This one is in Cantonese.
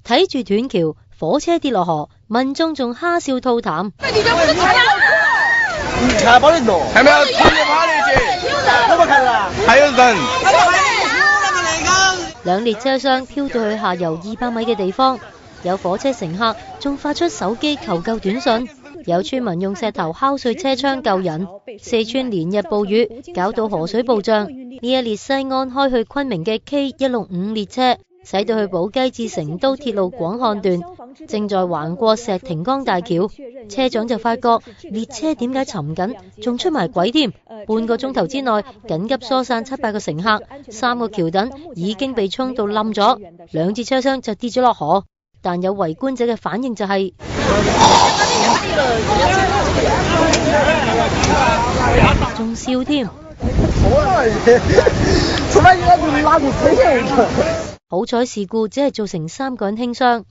睇住斷橋，火車跌落河，民眾仲蝦笑吐痰。係咪有衝入下嚟住？係有人。兩列車廂飄到去下游200米嘅地方，有火車乘客仲發出手機求救短信，有村民用石頭敲碎車窗救人。四川連日暴雨搞到河水暴漲，呢一列西安開去昆明嘅 K165列車駛到去寶雞至成都鐵路廣漢段，正在橫過石亭江大橋，車長就發覺列車點解沉緊，仲出埋軌添。半個鐘頭之內緊急疏散700個乘客，3個橋墩已經被衝到冧咗，2節車廂就跌咗落河。但有圍觀者嘅反應就係仲笑添。好彩事故只係造成3個人輕傷。